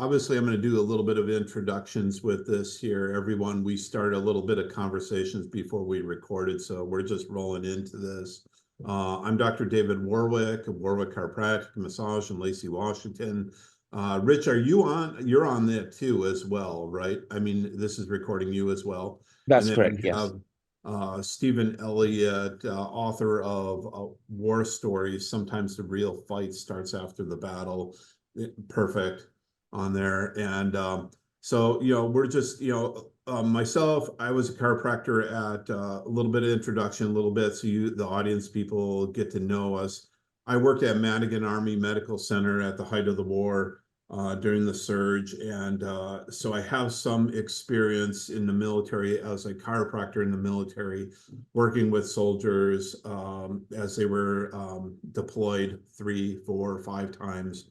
obviously I'm going to do a little bit of introductions with this here. Everyone, we started a little bit of conversations before we recorded, so we're just rolling into this. I'm Dr. David Warwick of Warwick Chiropractic Massage in Lacey, Washington. Rich, are you on? You're on that too as well, right? I mean, this is recording you as well. That's and then correct, we yes. have Stephen Elliott, author of War Stories. Sometimes the real fight starts after the battle. Perfect on there. And so, we're just, myself, I was a chiropractor at a little bit of introduction, a little bit, so the audience people get to know us. I worked at Madigan Army Medical Center at the height of the war during the surge. And so I have some experience in the military as a chiropractor in the military, working with soldiers as they were deployed 3, 4, 5 times.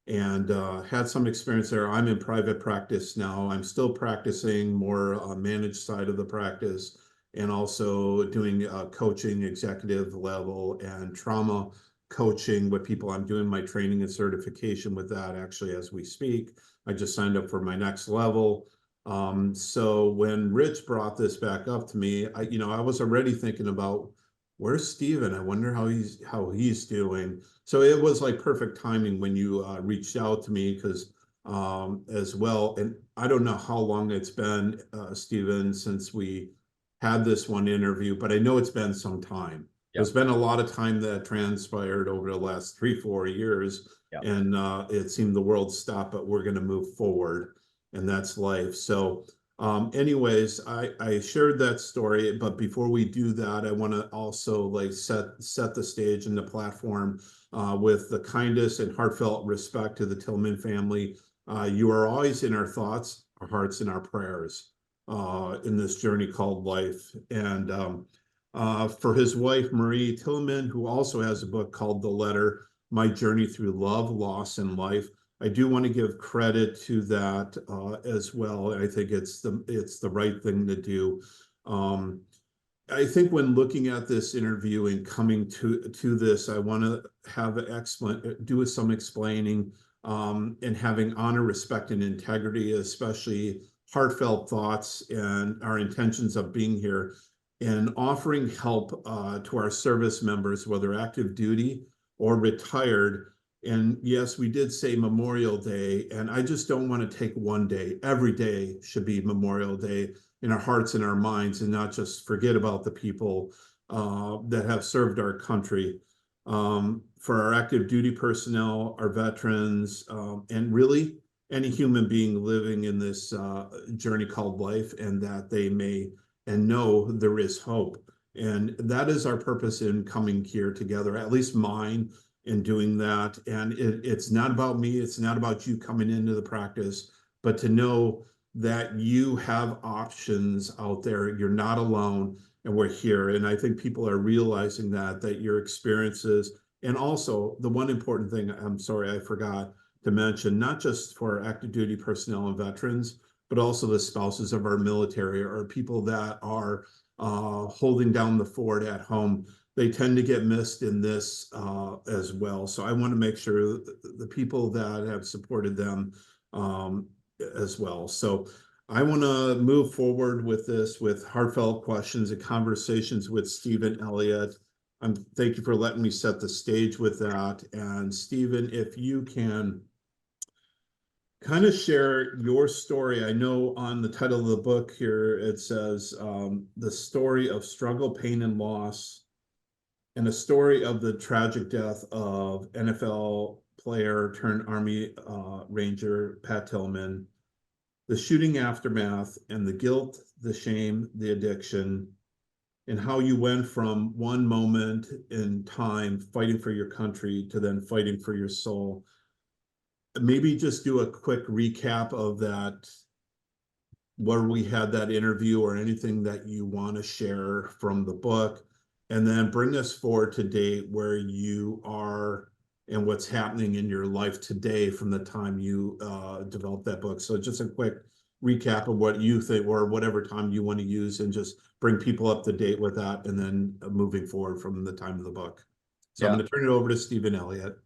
And had some experience there. I'm in private practice now. I'm still practicing more managed side of the practice, and also doing coaching, executive level, and trauma coaching with people. I'm doing my training and certification with that actually as we speak. I just signed up for my next level. So when Rich brought this back up to me, I was already thinking about, where's Steven? I wonder how he's doing. So it was like perfect timing when you reached out to me, because as well, and I don't know how long it's been, Steven, since we had this one interview, but I know it's been some time. Yep. There's been a lot of time that transpired over the last 3, 4 years, Yep. and it seemed the world stopped, but we're going to move forward, and that's life. So anyways, I shared that story, but before we do that, I want to also like set the stage and the platform with the kindest and heartfelt respect to the Tillman family. You are always in our thoughts, our hearts, and our prayers in this journey called life. And for his wife, Marie Tillman, who also has a book called The Letter, My Journey Through Love, Loss, and Life. I do want to give credit to that as well. I think it's the right thing to do. I think when looking at this interview and coming to this, I want to have do some explaining and having honor, respect, and integrity, especially heartfelt thoughts and our intentions of being here, and offering help to our service members, whether active duty or retired. And yes, we did say Memorial Day, and I just don't want to take one day. Every day should be Memorial Day in our hearts and our minds, and not just forget about the people that have served our country. For our active duty personnel, our veterans, and really any human being living in this journey called life, and that they may and know there is hope. And that is our purpose in coming here together, at least mine, in doing that. And it's not about me, it's not about you coming into the practice, but to know that you have options out there. You're not alone, and we're here. And I think people are realizing that your experiences, and also the one important thing, I'm sorry, I forgot to mention, not just for active duty personnel and veterans, but also the spouses of our military, or people that are holding down the fort at home. They tend to get missed in this as well. So I want to make sure the people that have supported them as well. So I want to move forward with this with heartfelt questions and conversations with Stephen Elliott. Thank you for letting me set the stage with that. And Stephen, if you can kind of share your story. I know on the title of the book here, it says the story of struggle, pain, and loss, and a story of the tragic death of NFL player turned Army Ranger Pat Tillman, the shooting aftermath, and the guilt, the shame, the addiction, and how you went from one moment in time fighting for your country to then fighting for your soul. Maybe just do a quick recap of that, where we had that interview, or anything that you want to share from the book, and then bring us forward to date where you are and what's happening in your life today from the time you developed that book. So just a quick recap of what you think, or whatever time you want to use, and just bring people up to date with that, and then moving forward from the time of the book. So I'm going to turn it over to Stephen Elliott.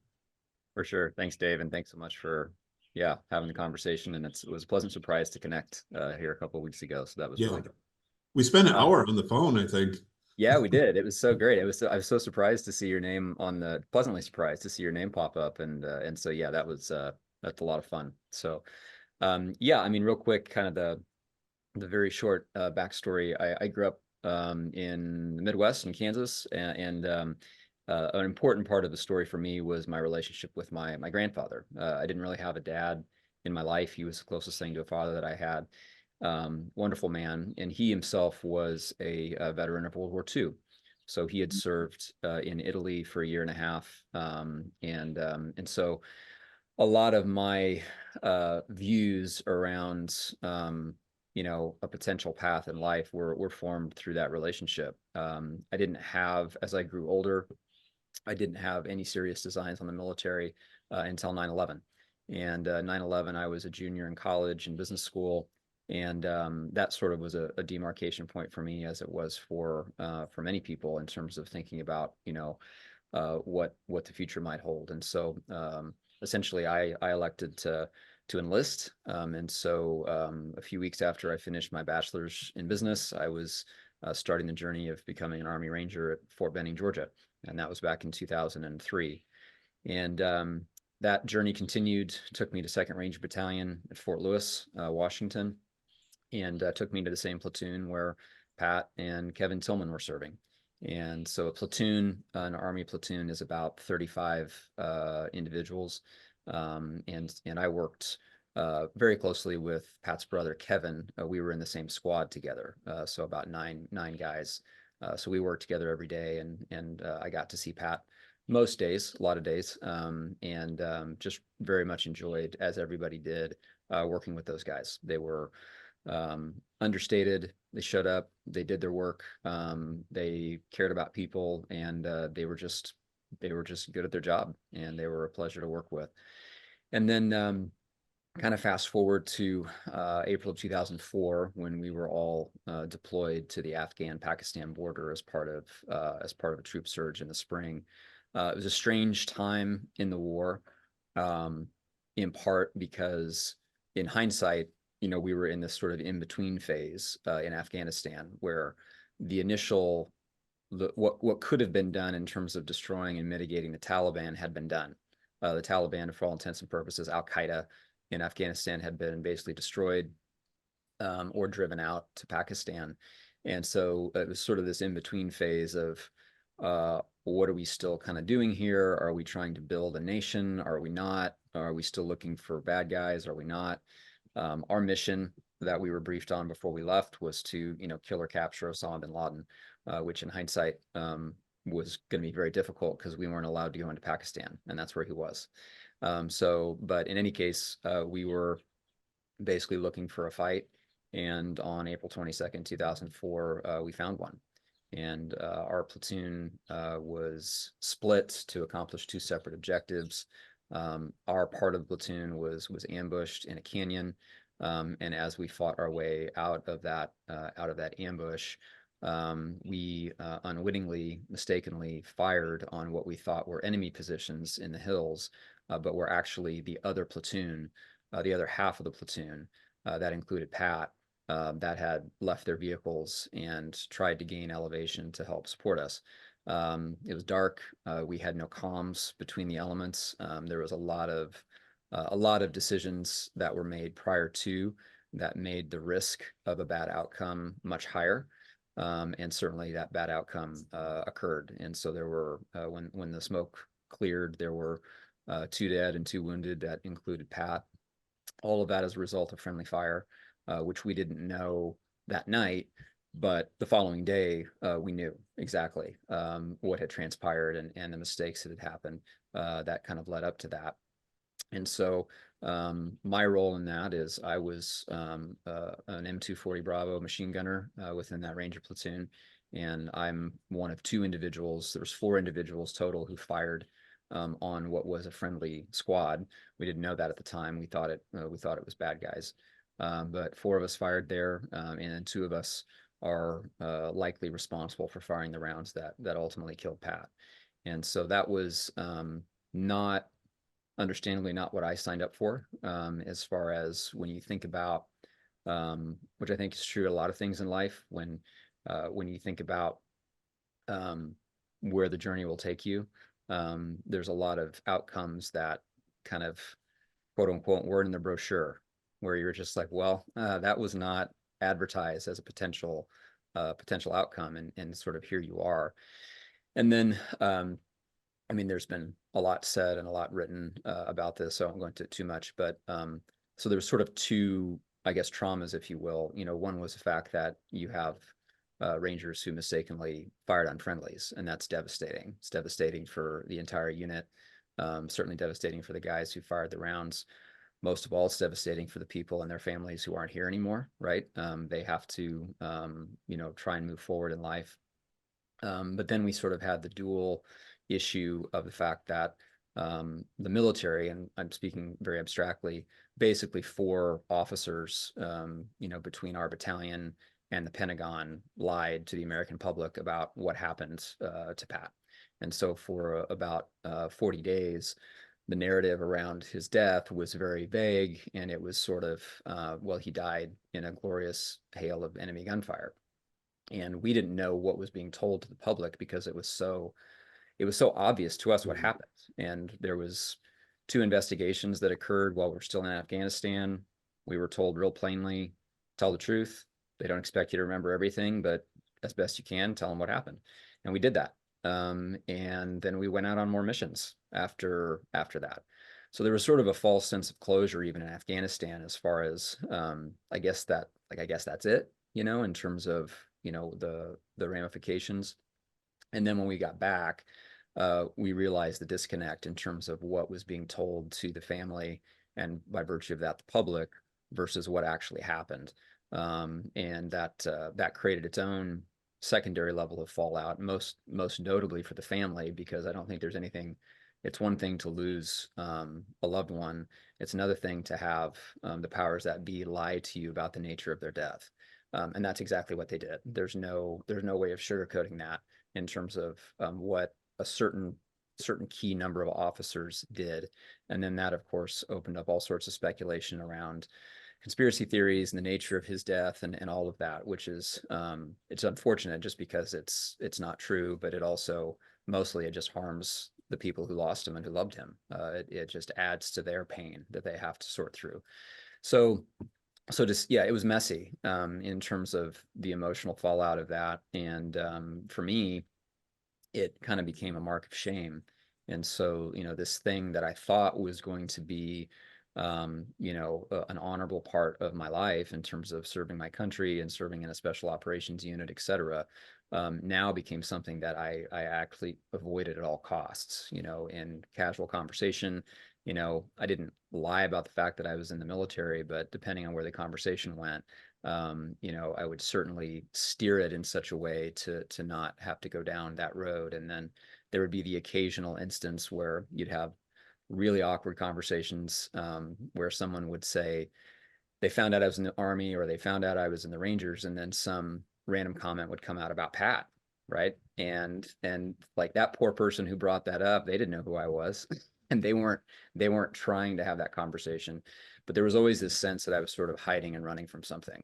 For sure. Thanks, Dave. And thanks so much for yeah, having the conversation, and it was a pleasant surprise to connect here a couple of weeks ago. So that was Yeah. really good. We spent an Uh, hour on the phone, I think. yeah, we did. It was so great. I was so surprised to see your name on the pleasantly surprised to see your name pop up, and so yeah, that's a lot of fun. So yeah, I mean, real quick, kind of the very short backstory. I grew up in the Midwest in Kansas, and an important part of the story for me was my relationship with my grandfather. I didn't really have a dad in my life. He was the closest thing to a father that I had. Wonderful man, and he himself was a veteran of World War II. So he had served in Italy for a year and a half, and so a lot of my views around a potential path in life were formed through that relationship. I didn't have, as I grew older, I didn't have any serious designs on the military until 9/11. And 9/11, I was a junior in college and business school, and that sort of was a demarcation point for me, as it was for many people in terms of thinking about what the future might hold. And so essentially, I elected to enlist. And so a few weeks after I finished my bachelor's in business, I was starting the journey of becoming an Army Ranger at Fort Benning, Georgia, and that was back in 2003. And that journey continued, took me to Second Ranger Battalion at Fort Lewis, Washington, and took me to the same platoon where Pat and Kevin Tillman were serving. And so a platoon, an Army platoon, is about 35 individuals, and I worked very closely with Pat's brother Kevin. We were in the same squad together, so about nine guys. So we worked together every day, and I got to see Pat most days, a lot of days, and just very much enjoyed, as everybody did, working with those guys. They were understated. They showed up, they did their work, they cared about people, and they were just good at their job, and they were a pleasure to work with. And then kind of fast forward to April of 2004, when we were all deployed to the Afghan-Pakistan border as part of a troop surge in the spring. It was a strange time in the war, um, in part because, in hindsight, we were in this sort of in-between phase in Afghanistan, where the initial what could have been done in terms of destroying and mitigating the Taliban had been done. The Taliban, for all intents and purposes, Al Qaeda in Afghanistan, had been basically destroyed or driven out to Pakistan. And so it was sort of this in-between phase of what are we still kind of doing here? Are we trying to build a nation? Are we not? Are we still looking for bad guys? Are we not? Our mission that we were briefed on before we left was to, kill or capture Osama bin Laden, which in hindsight was going to be very difficult because we weren't allowed to go into Pakistan, and that's where he was. But in any case, we were basically looking for a fight. And on April 22nd, 2004, we found one. And our platoon was split to accomplish two separate objectives. Our part of the platoon was ambushed in a canyon, and as we fought our way out of that ambush, we unwittingly, mistakenly fired on what we thought were enemy positions in the hills, but were actually the other platoon, the other half of the platoon that included Pat, that had left their vehicles and tried to gain elevation to help support us. It was dark. We had no comms between the elements. There was a lot of decisions that were made prior to that made the risk of a bad outcome much higher. And certainly that bad outcome occurred. And so there were, when the smoke cleared, there were two dead and two wounded. That included Pat. All of that as a result of friendly fire, which we didn't know that night, but the following day we knew exactly what had transpired, and the mistakes that had happened that kind of led up to that. And so my role in that is I was an M240 Bravo machine gunner within that Ranger platoon, and I'm one of two individuals. There was four individuals total who fired on what was a friendly squad. We didn't know that at the time. We thought it was bad guys, but four of us fired there, and then two of us are likely responsible for firing the rounds that ultimately killed Pat. And so that was not understandably not what I signed up for, as far as when you think about, which I think is true, a lot of things in life, when you think about um, where the journey will take you, there's a lot of outcomes that kind of quote unquote weren't in the brochure, where you're just like, well, that was not advertised as a potential outcome, and sort of here you are. And then I mean, there's been a lot said and a lot written about this, so I won't go into it too much. But so there was sort of two, I guess, traumas, if you will. You know, one was the fact that you have Rangers who mistakenly fired on friendlies, and that's devastating. It's devastating for the entire unit. Certainly devastating for the guys who fired the rounds. Most of all, it's devastating for the people and their families who aren't here anymore, right? They have to, you know, try and move forward in life. But then we sort of had the dual issue of the fact that the military, and I'm speaking very abstractly, basically 4 officers, you know, between our battalion and the Pentagon lied to the American public about what happened to Pat. And so for about 40 days, the narrative around his death was very vague, and it was sort of, well, he died in a glorious hail of enemy gunfire. And we didn't know what was being told to the public because it was so obvious to us what happened. And there was 2 investigations that occurred while we're still in Afghanistan. We were told real plainly, tell the truth. They don't expect you to remember everything, but as best you can, tell them what happened. And we did that. And then we went out on more missions after that. So there was sort of a false sense of closure even in Afghanistan, as far as I guess that's it, you know, in terms of, you know, the ramifications. And then when we got back, we realized the disconnect in terms of what was being told to the family, and by virtue of that, the public, versus what actually happened. And that created its own secondary level of fallout, most notably for the family, because I don't think there's anything. It's one thing to lose a loved one. It's another thing to have the powers that be lie to you about the nature of their death. And that's exactly what they did. There's no way of sugarcoating that in terms of what a certain key number of officers did. And then that, of course, opened up all sorts of speculation around conspiracy theories and the nature of his death, and all of that, which is it's unfortunate just because it's not true, but it also mostly it just harms the people who lost him and who loved him. It just adds to their pain that they have to sort through. So just, yeah, it was messy in terms of the emotional fallout of that. And for me, it kind of became a mark of shame. And so, you know, this thing that I thought was going to be, you know, an honorable part of my life in terms of serving my country and serving in a special operations unit, et cetera, now became something that I actually avoided at all costs. You know, in casual conversation, you know, I didn't lie about the fact that I was in the military, but depending on where the conversation went, you know, I would certainly steer it in such a way to not have to go down that road. And then there would be the occasional instance where you'd have really awkward conversations, where someone would say they found out I was in the Army, or they found out I was in the Rangers, and then some random comment would come out about Pat, right? And like, that poor person who brought that up, they didn't know who I was. And they weren't trying to have that conversation, but there was always this sense that I was sort of hiding and running from something.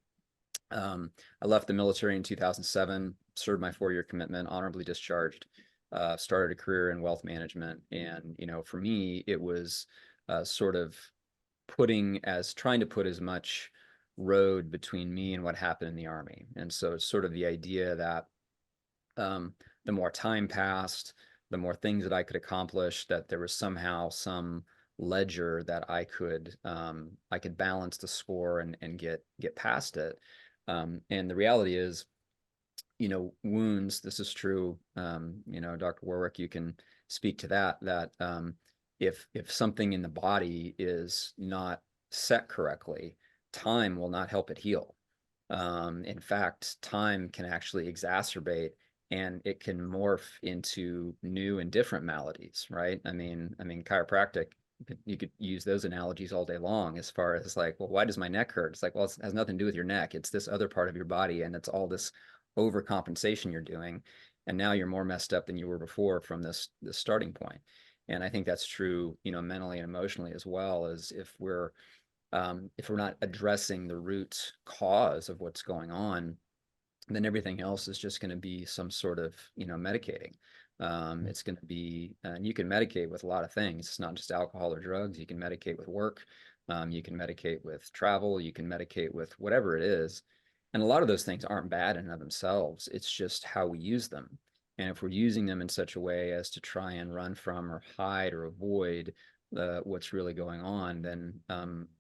I left the military in 2007, served my 4-year commitment, honorably discharged, started a career in wealth management. And, you know, for me, it was sort of trying to put as much road between me and what happened in the Army. And so it's sort of the idea that the more time passed, the more things that I could accomplish, that there was somehow some ledger that I could balance the score and get past it. And the reality is, you know, wounds, this is true. You know, Dr. Warwick, you can speak to that if something in the body is not set correctly, time will not help it heal. In fact, time can actually exacerbate, and it can morph into new and different maladies, right? I mean, chiropractic, you could use those analogies all day long, as far as like, well, why does my neck hurt? It's like, well, it has nothing to do with your neck. It's this other part of your body, and it's all this overcompensation you're doing. And now you're more messed up than you were before from this starting point. And I think that's true, mentally and emotionally as well, as if we're not addressing the root cause of what's going on, then everything else is just going to be some sort of, medicating. It's going to be, and you can medicate with a lot of things. It's not just alcohol or drugs. You can medicate with work. You can medicate with travel. You can medicate with whatever it is. And a lot of those things aren't bad in and of themselves. It's just how we use them. And if we're using them in such a way as to try and run from or hide or avoid what's really going on, then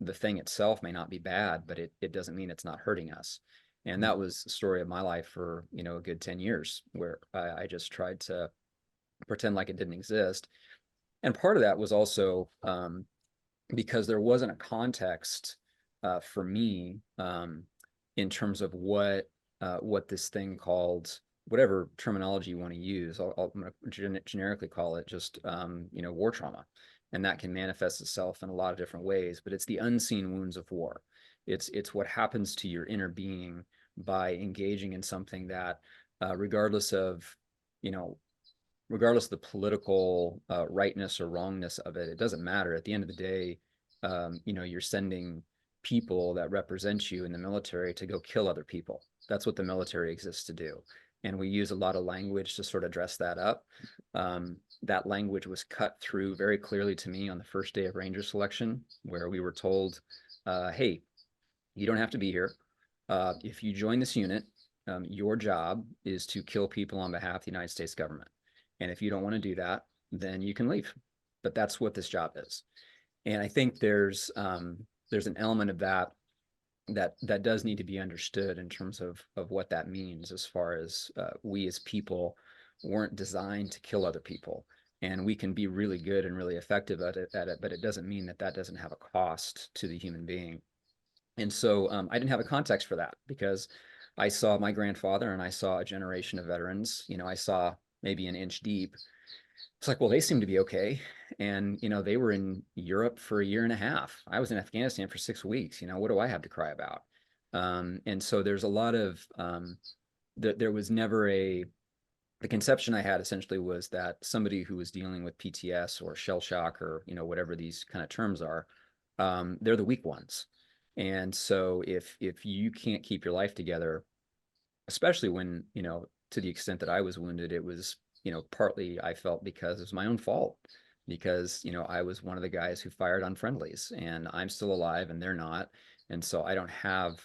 the thing itself may not be bad, but it doesn't mean it's not hurting us. And that was the story of my life for, a good 10 years, where I just tried to pretend like it didn't exist. And part of that was also because there wasn't a context for me in terms of what this thing called, whatever terminology you want to use. I'm going to generically call it just, war trauma. And that can manifest itself in a lot of different ways, but it's the unseen wounds of war. It's what happens to your inner being by engaging in something that, regardless of the political rightness or wrongness of it, it doesn't matter. At the end of the day, you're sending people that represent you in the military to go kill other people. That's what the military exists to do. And we use a lot of language to sort of dress that up. That language was cut through very clearly to me on the first day of Ranger selection, where we were told, hey, you don't have to be here. If you join this unit, your job is to kill people on behalf of the United States government. And if you don't want to do that, then you can leave. But that's what this job is. And I think there's an element of that does need to be understood in terms of what that means, as far as we as people weren't designed to kill other people. And we can be really good and really effective at it, but it doesn't mean that doesn't have a cost to the human being. And so I didn't have a context for that, because I saw my grandfather and I saw a generation of veterans. I saw maybe an inch deep. It's like, well, they seem to be okay. And, they were in Europe for a year and a half. I was in Afghanistan for 6 weeks. What do I have to cry about? And so there's a lot of, there was never the conception I had essentially was that somebody who was dealing with PTS or shell shock, or, whatever these kind of terms are, they're the weak ones. And so if you can't keep your life together, especially when, to the extent that I was wounded, it was, partly I felt because it was my own fault, because, I was one of the guys who fired on friendlies, and I'm still alive and they're not. And so I don't have,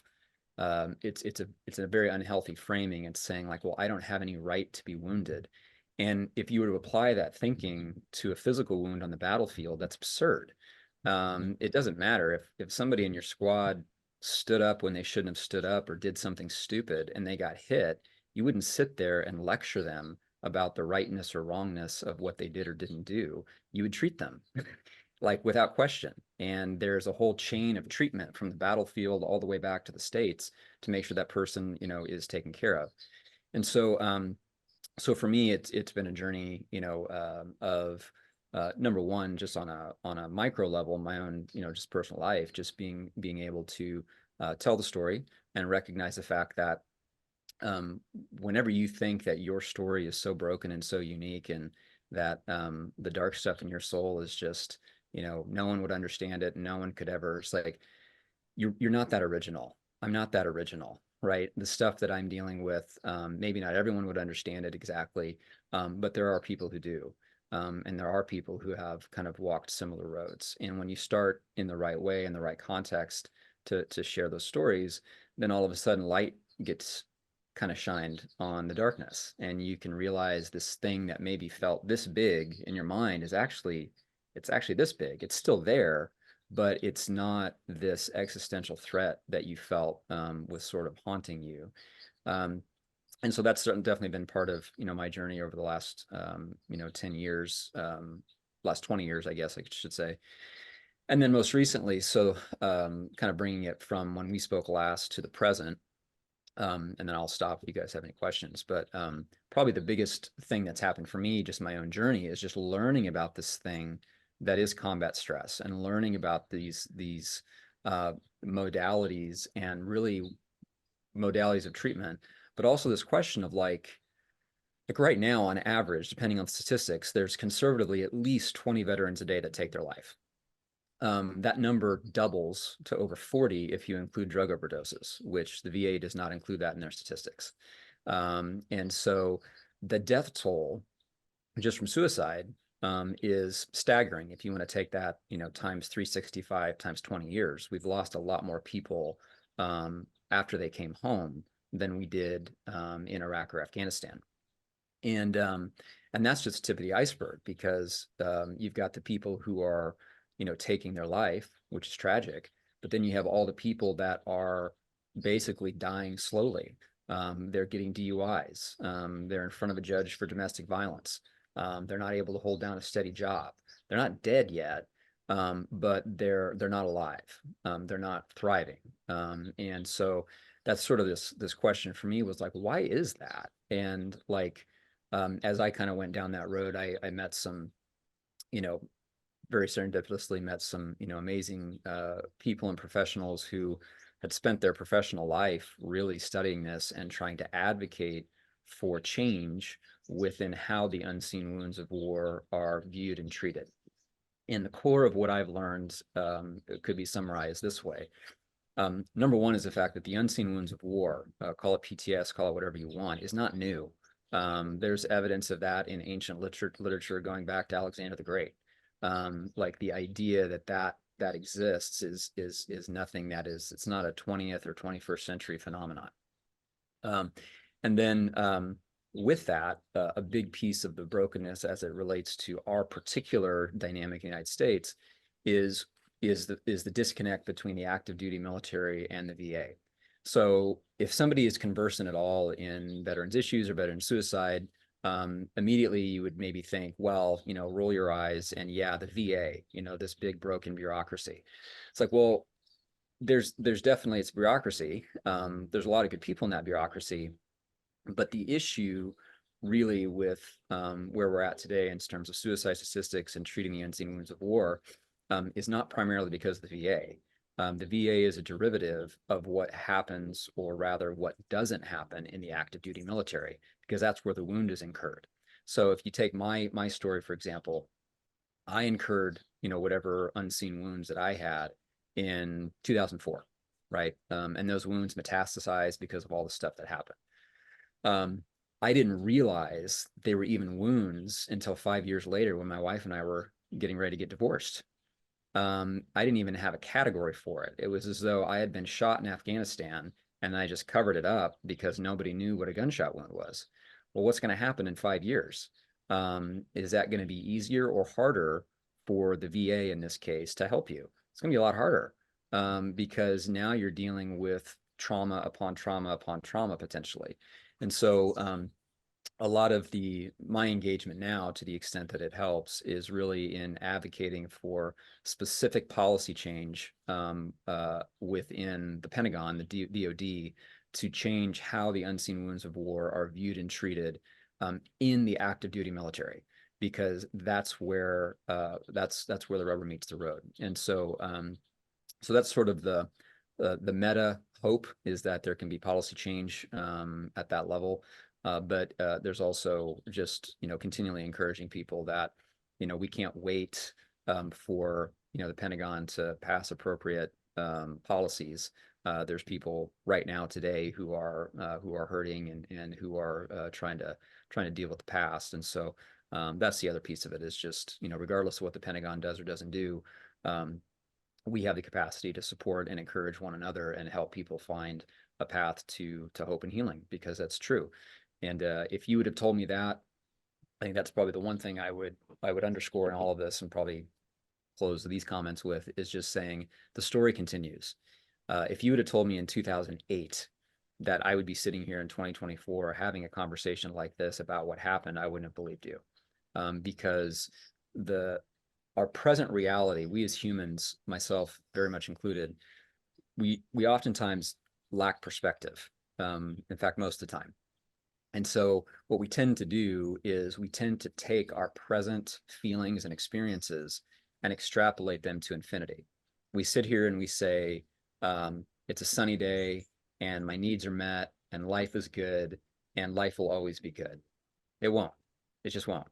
it's a very unhealthy framing. It's saying like, well, I don't have any right to be wounded. And if you were to apply that thinking to a physical wound on the battlefield, that's absurd. It doesn't matter if somebody in your squad stood up when they shouldn't have stood up, or did something stupid and they got hit. You wouldn't sit there and lecture them about the rightness or wrongness of what they did or didn't do. You would treat them like without question. And there's a whole chain of treatment from the battlefield all the way back to the States to make sure that person, is taken care of. And so, so for me, it's been a journey, of number one, just on a micro level, my own, just personal life, just being able to tell the story and recognize the fact that whenever you think that your story is so broken and so unique, and that the dark stuff in your soul is just, no one would understand it, no one could ever, it's like, you're not that original. I'm not that original, right? The stuff that I'm dealing with, maybe not everyone would understand it exactly, but there are people who do. And there are people who have kind of walked similar roads. And when you start in the right way, in the right context to share those stories, then all of a sudden light gets kind of shined on the darkness. And you can realize this thing that maybe felt this big in your mind it's actually this big. It's still there, but it's not this existential threat that you felt was sort of haunting you. And so that's definitely been part of, my journey over the last, 10 years, last 20 years, I guess I should say. And then most recently, so kind of bringing it from when we spoke last to the present, and then I'll stop if you guys have any questions. But probably the biggest thing that's happened for me, just my own journey, is just learning about this thing that is combat stress, and learning about these modalities, and really modalities of treatment, but also this question of like, like right now, on average, depending on statistics, there's conservatively at least 20 veterans a day that take their life. That number doubles to over 40 if you include drug overdoses, which the VA does not include that in their statistics. And so the death toll just from suicide is staggering. If you want to take that, times 365 times 20 years, we've lost a lot more people after they came home than we did in Iraq or Afghanistan. And that's just the tip of the iceberg, because you've got the people who are, taking their life, which is tragic, but then you have all the people that are basically dying slowly. They're getting DUIs. They're in front of a judge for domestic violence. They're not able to hold down a steady job. They're not dead yet, but they're not alive. They're not thriving. And so that's sort of this question for me was like, why is that? And like, as I kind of went down that road, I met some, very serendipitously met some, amazing people and professionals who had spent their professional life really studying this and trying to advocate for change within how the unseen wounds of war are viewed and treated. And the core of what I've learned could be summarized this way. Number one is the fact that the unseen wounds of war, call it PTS, call it whatever you want, is not new. There's evidence of that in ancient literature going back to Alexander the Great. Like the idea that exists is nothing that is, it's not a 20th or 21st century phenomenon. And then with that, a big piece of the brokenness as it relates to our particular dynamic in the United States is the disconnect between the active duty military and the VA. So if somebody is conversant at all in veterans issues or veteran suicide, immediately you would maybe think, well, roll your eyes and yeah, the VA, this big broken bureaucracy. It's like, well, there's definitely, it's bureaucracy. There's a lot of good people in that bureaucracy, but the issue really with where we're at today in terms of suicide statistics and treating the unseen wounds of war is not primarily because of the VA. The VA is a derivative of what happens, or rather what doesn't happen in the active duty military, because that's where the wound is incurred. So if you take my story, for example, I incurred, whatever unseen wounds that I had in 2004, right? And those wounds metastasized because of all the stuff that happened. I didn't realize they were even wounds until 5 years later when my wife and I were getting ready to get divorced. I didn't even have a category for it. It was as though I had been shot in Afghanistan and I just covered it up because nobody knew what a gunshot wound was. Well, what's going to happen in 5 years? Is that going to be easier or harder for the VA in this case to help you? It's going to be a lot harder because now you're dealing with trauma upon trauma upon trauma potentially. And so a lot of my engagement now, to the extent that it helps, is really in advocating for specific policy change within the Pentagon, the DoD, to change how the unseen wounds of war are viewed and treated in the active duty military, because that's where the rubber meets the road. And so so that's sort of the meta hope, is that there can be policy change at that level. But there's also just, continually encouraging people that, we can't wait for, the Pentagon to pass appropriate policies. There's people right now today who are hurting and who are trying to deal with the past. And so that's the other piece of it, is just, regardless of what the Pentagon does or doesn't do, we have the capacity to support and encourage one another and help people find a path to hope and healing, because that's true. And if you would have told me that, I think that's probably the one thing I would underscore in all of this, and probably close these comments with, is just saying the story continues. If you would have told me in 2008 that I would be sitting here in 2024 having a conversation like this about what happened, I wouldn't have believed you, because our present reality, we as humans, myself very much included, we oftentimes lack perspective. In fact, most of the time. And so what we tend to do is we tend to take our present feelings and experiences and extrapolate them to infinity. We sit here and we say, it's a sunny day and my needs are met and life is good and life will always be good. It won't. It just won't.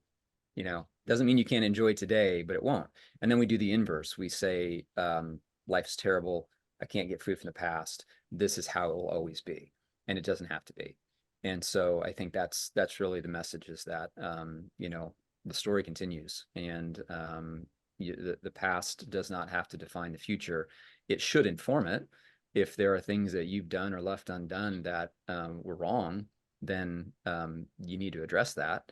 Doesn't mean you can't enjoy today, but it won't. And then we do the inverse. We say, life's terrible. I can't get free from the past. This is how it will always be. And it doesn't have to be. And so I think that's really the message, is that, the story continues, and the past does not have to define the future. It should inform it. If there are things that you've done or left undone that were wrong, then you need to address that,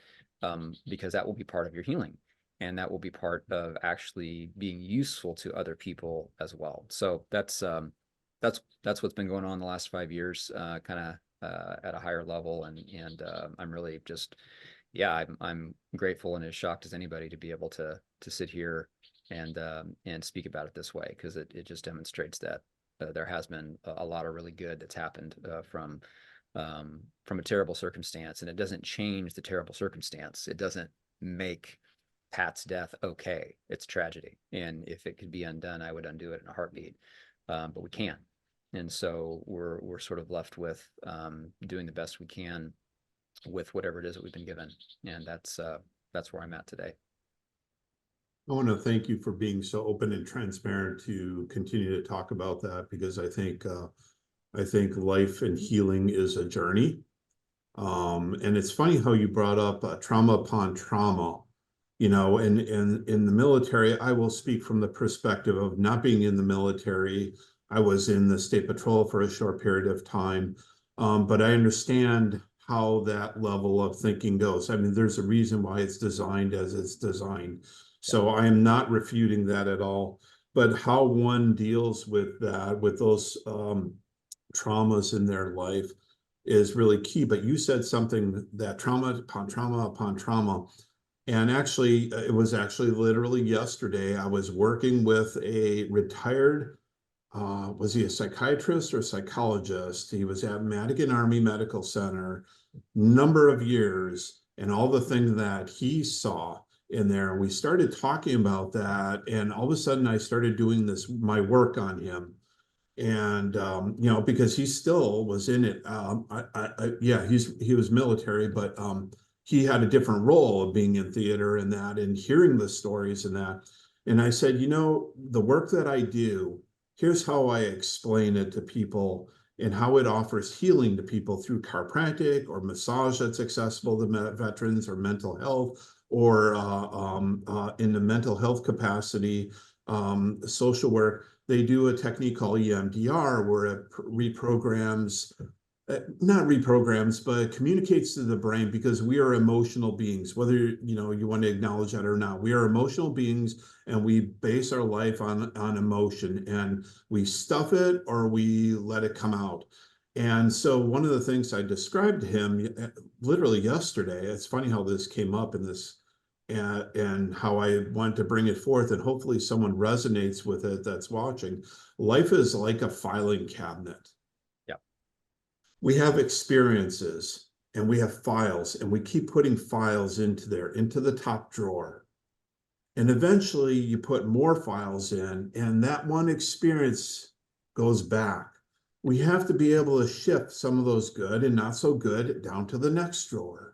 because that will be part of your healing, and that will be part of actually being useful to other people as well. So that's what's been going on the last 5 years, kind of at a higher level, and I'm really just, yeah, I'm grateful and as shocked as anybody to be able to sit here and speak about it this way, because it just demonstrates that there has been a lot of really good that's happened from a terrible circumstance, and it doesn't change the terrible circumstance. It doesn't make Pat's death okay. It's tragedy, and if it could be undone, I would undo it in a heartbeat. But we can't, and so we're sort of left with doing the best we can with whatever it is that we've been given, and that's where I'm at today. I want to thank you for being so open and transparent to continue to talk about that, because I think life and healing is a journey. And it's funny how you brought up trauma upon trauma. In the military, I will speak from the perspective of not being in the military. I was in the State Patrol for a short period of time, but I understand how that level of thinking goes. I mean, there's a reason why it's designed as it's designed. So I am not refuting that at all. But how one deals with that, with those traumas in their life, is really key. But you said something, that trauma upon trauma upon trauma. And actually, it was actually literally yesterday, I was working with a retired, was he a psychiatrist or psychologist? He was at Madigan Army Medical Center, number of years, and all the things that he saw in there. We started talking about that, and all of a sudden I started doing my work on him. And because he still was in it. Yeah, he was military, but he had a different role of being in theater and that, and hearing the stories and that. And I said, the work that I do, here's how I explain it to people, and how it offers healing to people through chiropractic or massage that's accessible to veterans, or mental health, or in the mental health capacity, social work. They do a technique called EMDR, where it reprograms, not reprograms, but communicates to the brain, because we are emotional beings, whether you want to acknowledge that or not. We are emotional beings, and we base our life on emotion, and we stuff it or we let it come out. And so one of the things I described to him literally yesterday, it's funny how this came up in this, and how I want to bring it forth, and hopefully someone resonates with it that's watching. Life is like a filing cabinet. Yeah. We have experiences, and we have files, and we keep putting files into the top drawer. And eventually you put more files in, and that one experience goes back. We have to be able to shift some of those good and not so good down to the next drawer.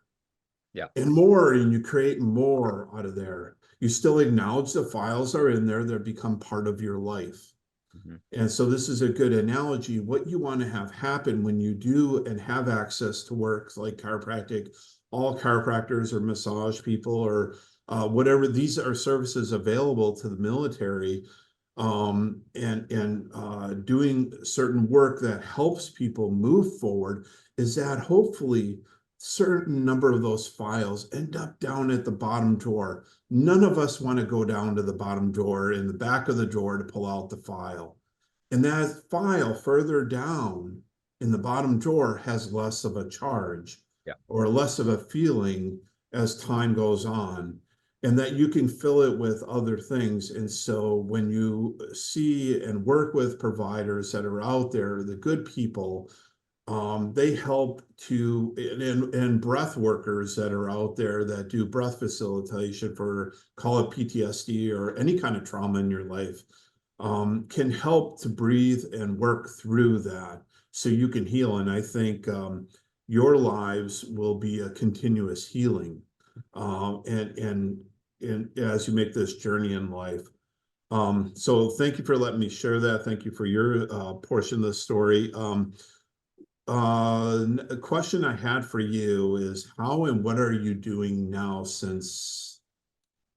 Yeah. And more, and you create more out of there. You still acknowledge the files are in there, they become part of your life. Mm-hmm. And so this is a good analogy. What you want to have happen when you do and have access to work like chiropractic, all chiropractors or massage people, or whatever, these are services available to the military, and doing certain work that helps people move forward, is that hopefully certain number of those files end up down at the bottom drawer. None of us want to go down to the bottom drawer, in the back of the drawer, to pull out the file. And that file further down in the bottom drawer has less of a charge, or less of a feeling as time goes on, and that you can fill it with other things. And so when you see and work with providers that are out there, the good people, they help to, and breath workers that are out there that do breath facilitation for, call it PTSD or any kind of trauma in your life, can help to breathe and work through that so you can heal. And I think your lives will be a continuous healing. And as you make this journey in life. So thank you for letting me share that. Thank you for your portion of the story. A question I had for you is how and what are you doing now since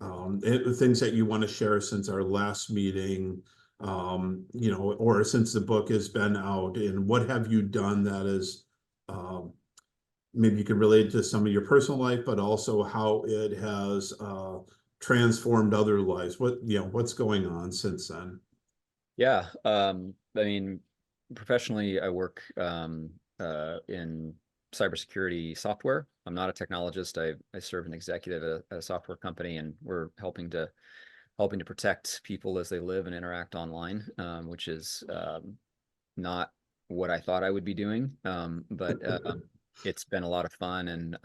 things that you want to share since our last meeting, or since the book has been out, and what have you done that is maybe you can relate to some of your personal life, but also how it has transformed other lives. What's going on since then? Yeah. I mean, professionally, I work in cybersecurity software. I'm not a technologist. I serve an executive at a software company, and we're helping to protect people as they live and interact online, which is not what I thought I would be doing. But it's been a lot of fun, and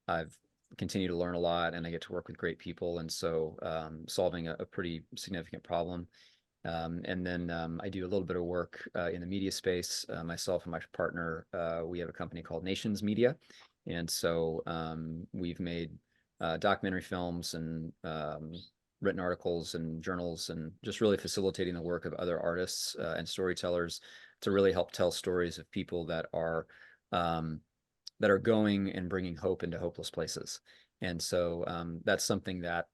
I've continued to learn a lot, and I get to work with great people, and so solving a pretty significant problem. And then I do a little bit of work in the media space. Myself and my partner, we have a company called Nations Media. And so we've made documentary films and written articles and journals, and just really facilitating the work of other artists and storytellers to really help tell stories of people that are going and bringing hope into hopeless places. And so that's something that,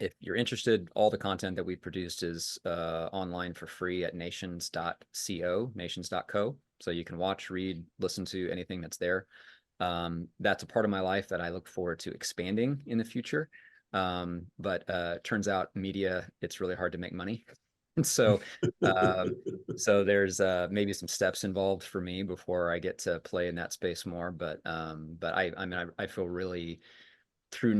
if you're interested, all the content that we've produced is online for free at nations.co. So you can watch, read, listen to anything that's there. That's a part of my life that I look forward to expanding in the future. But turns out media, it's really hard to make money. And so there's maybe some steps involved for me before I get to play in that space more. But I feel really, through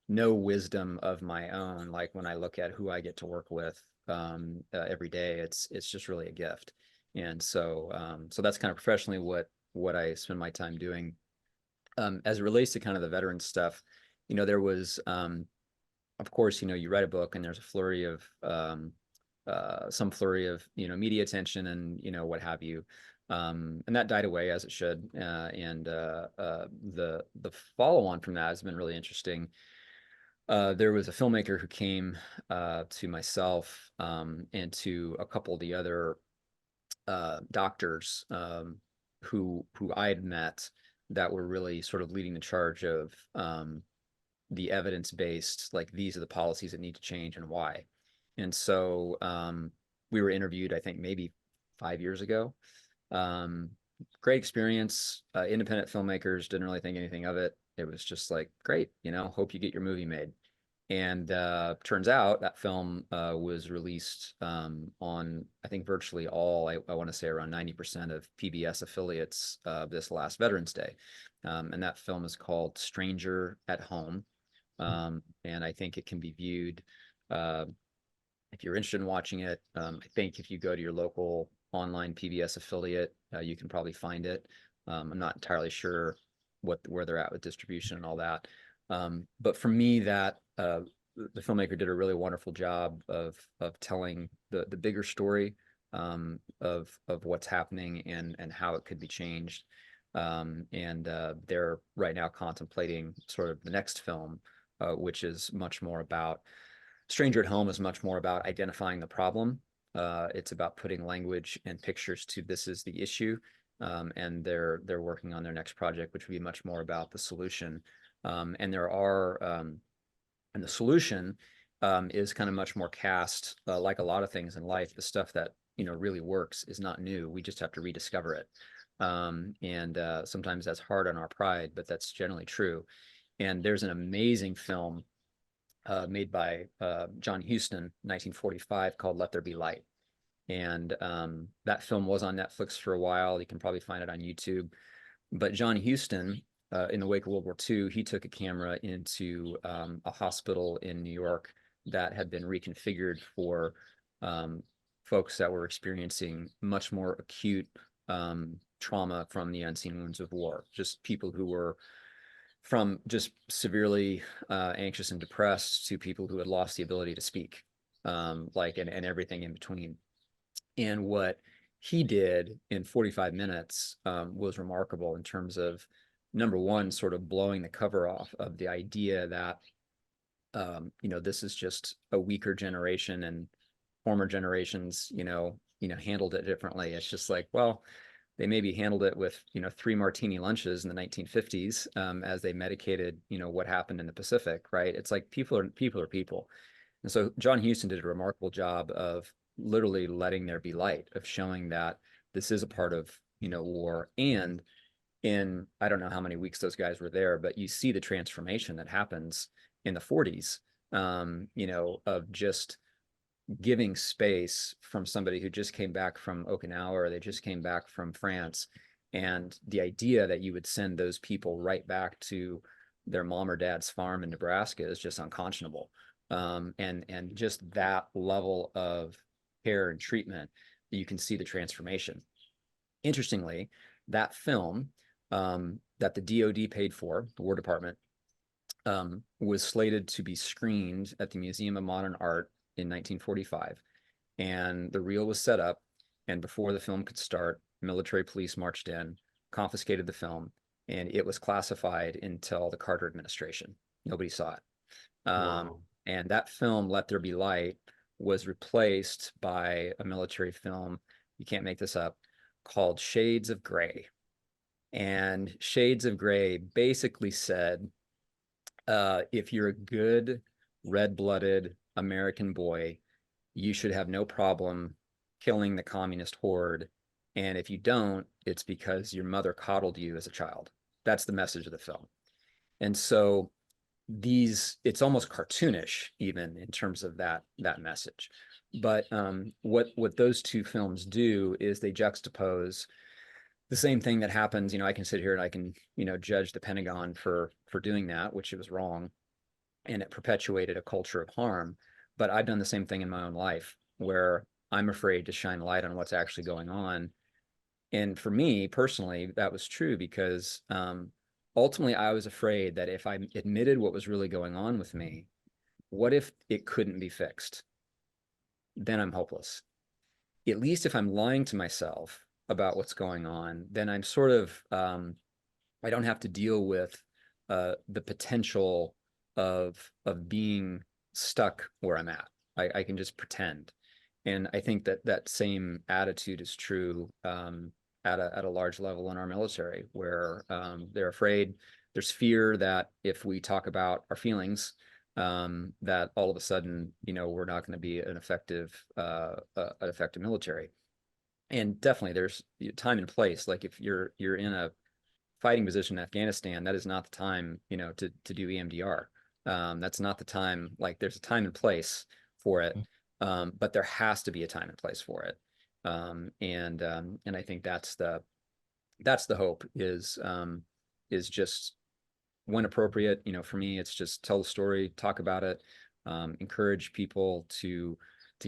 no wisdom of my own, like when I look at who I get to work with every day, it's just really a gift. And so that's kind of professionally what I spend my time doing. As it relates to kind of the veteran stuff, there was of course, you write a book and there's a flurry of some flurry of media attention and what have you. And that died away, as it should. And the follow-on from that has been really interesting. There was a filmmaker who came to myself and to a couple of the other doctors who I had met, that were really sort of leading the charge of the evidence-based, like, these are the policies that need to change and why. And so we were interviewed, I think maybe 5 years ago. Great experience. Independent filmmakers, didn't really think anything of it. It was just like, great, hope you get your movie made. And turns out that film was released on, I think, virtually all, I want to say around 90% of PBS affiliates this last Veterans Day. And that film is called Stranger at Home. And I think it can be viewed, if you're interested in watching it, I think if you go to your local online PBS affiliate, you can probably find it. I'm not entirely sure where they're at with distribution and all that. But for me, that the filmmaker did a really wonderful job of telling the bigger story of what's happening and how it could be changed. And they're right now contemplating sort of the next film, which is much more about, Stranger at Home is much more about identifying the problem. It's about putting language and pictures to this is the issue. And they're working on their next project, which will be much more about the solution. And the solution is kind of much more cast, like a lot of things in life. The stuff that really works is not new. We just have to rediscover it. And sometimes that's hard on our pride, but that's generally true. And there's an amazing film made by John Huston, 1945, called Let There Be Light. And that film was on Netflix for a while. You can probably find it on YouTube. But John Huston, in the wake of World War II, he took a camera into a hospital in New York that had been reconfigured for folks that were experiencing much more acute trauma from the unseen wounds of war. Just people who were from just severely anxious and depressed to people who had lost the ability to speak, and everything in between. And what he did in 45 minutes was remarkable in terms of, number one, sort of blowing the cover off of the idea that, this is just a weaker generation and former generations, handled it differently. It's just like, well, they maybe handled it with, 3 martini lunches in the 1950s as they medicated, what happened in the Pacific, right? It's like people are people. And so John Huston did a remarkable job of literally letting there be light, of showing that this is a part of, war. And in, I don't know how many weeks those guys were there, but you see the transformation that happens in the 40s, of just giving space from somebody who just came back from Okinawa, or they just came back from France. And the idea that you would send those people right back to their mom or dad's farm in Nebraska is just unconscionable. And just that level of care and treatment, you can see the transformation. Interestingly, that film that the DoD paid for, the War Department, was slated to be screened at the Museum of Modern Art in 1945. And the reel was set up, and before the film could start, military police marched in, confiscated the film, and it was classified until the Carter administration. Nobody saw it. Wow. And that film, Let There Be Light, was replaced by a military film, you can't make this up, called Shades of Gray. And Shades of Gray basically said, if you're a good, red-blooded American boy, you should have no problem killing the communist horde. And if you don't, it's because your mother coddled you as a child. That's the message of the film. And so it's almost cartoonish even in terms of that message. But what those two films do is they juxtapose the same thing that happens. I can sit here and I can, judge the Pentagon for doing that, which it was wrong, and it perpetuated a culture of harm. But I've done the same thing in my own life, where I'm afraid to shine light on what's actually going on. And for me personally, that was true because ultimately I was afraid that if I admitted what was really going on with me, what if it couldn't be fixed? Then I'm hopeless. At least if I'm lying to myself about what's going on, then I'm sort of, I don't have to deal with the potential of being stuck where I'm at. I can just pretend. And I think that same attitude is true at a large level in our military, where they're afraid. There's fear that if we talk about our feelings, that all of a sudden, we're not going to be an effective military. And definitely, there's time and place. Like if you're in a fighting position in Afghanistan, that is not the time, to do EMDR. That's not the time. Like there's a time and place for it, but there has to be a time and place for it. And I think that's the hope is just when appropriate. For me, it's just tell the story, talk about it, encourage people to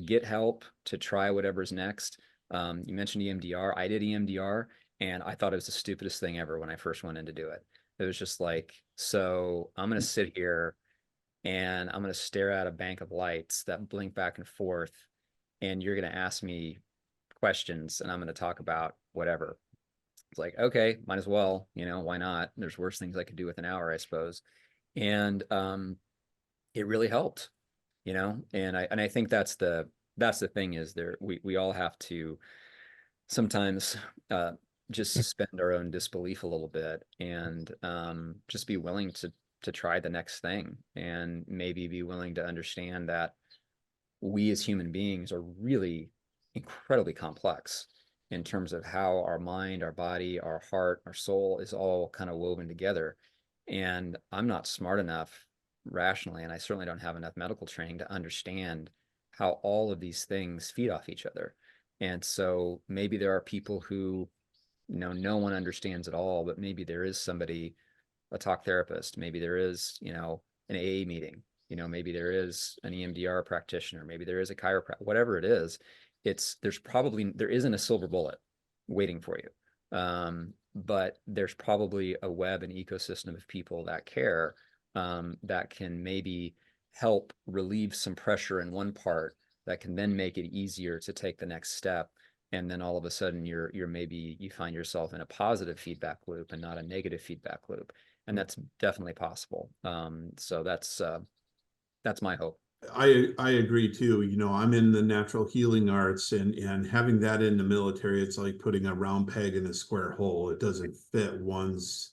get help, to try whatever's next. You mentioned EMDR. I did EMDR, and I thought it was the stupidest thing ever when I first went in to do it. It was just like, so I'm going to sit here and I'm going to stare at a bank of lights that blink back and forth, and you're going to ask me questions, and I'm going to talk about whatever. It's like, okay, might as well, why not? There's worse things I could do with an hour, I suppose. And it really helped, and I think that's the thing is we all have to sometimes just suspend our own disbelief a little bit and just be willing to try the next thing, and maybe be willing to understand that we as human beings are really incredibly complex in terms of how our mind, our body, our heart, our soul is all kind of woven together. And I'm not smart enough rationally, and I certainly don't have enough medical training to understand how all of these things feed off each other. And so maybe there are people who, no one understands at all, but maybe there is somebody, a talk therapist, maybe there is, an AA meeting, maybe there is an EMDR practitioner, maybe there is a chiropractor, whatever it is, there isn't a silver bullet waiting for you. But there's probably a web and ecosystem of people that care, that can maybe help relieve some pressure in one part that can then make it easier to take the next step and then all of a sudden you find yourself in a positive feedback loop and not a negative feedback loop. And that's definitely possible. So that's my hope. I agree too. You know, I'm in the natural healing arts, and having that in the military, it's like putting a round peg in a square hole. It doesn't fit one's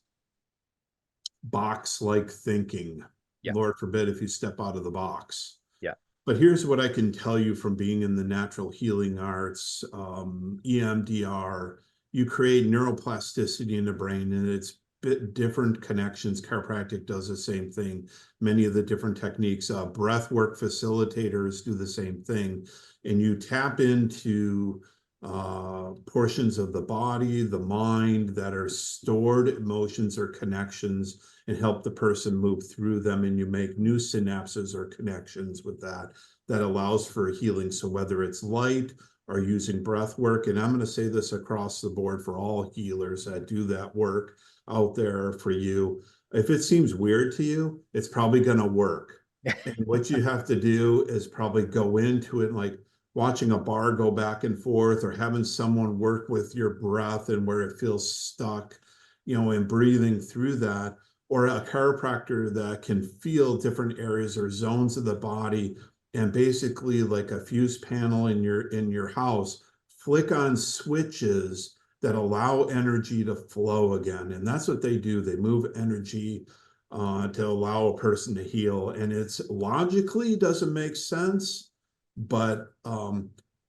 box-like thinking. Yeah. Lord forbid if you step out of the box. Yeah. But here's what I can tell you from being in the natural healing arts, EMDR, you create neuroplasticity in the brain, and it's bit different connections. Chiropractic does the same thing. Many of the different techniques, breath work facilitators do the same thing. And you tap into portions of the body, the mind that are stored emotions or connections, and help the person move through them. And you make new synapses or connections with that allows for healing. So whether it's light or using breath work, and I'm going to say this across the board for all healers that do that work out there for you, if it seems weird to you, it's probably going to work. And what you have to do is probably go into it like watching a bar go back and forth, or having someone work with your breath and where it feels stuck, you know, and breathing through that, or a chiropractor that can feel different areas or zones of the body, and basically like a fuse panel in your house, flick on switches that allow energy to flow again. And that's what they do. They move energy to allow a person to heal. And it's logically doesn't make sense, but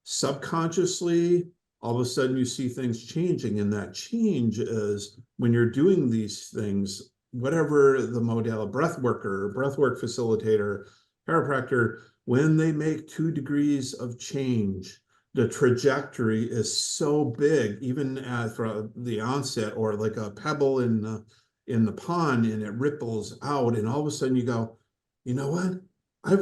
subconsciously, all of a sudden you see things changing. And that change is when you're doing these things, whatever the modality, breath worker, breath work facilitator, chiropractor, when they make 2 degrees of change, the trajectory is so big, even from the onset, or like a pebble in the pond, and it ripples out, and all of a sudden you go, you know what?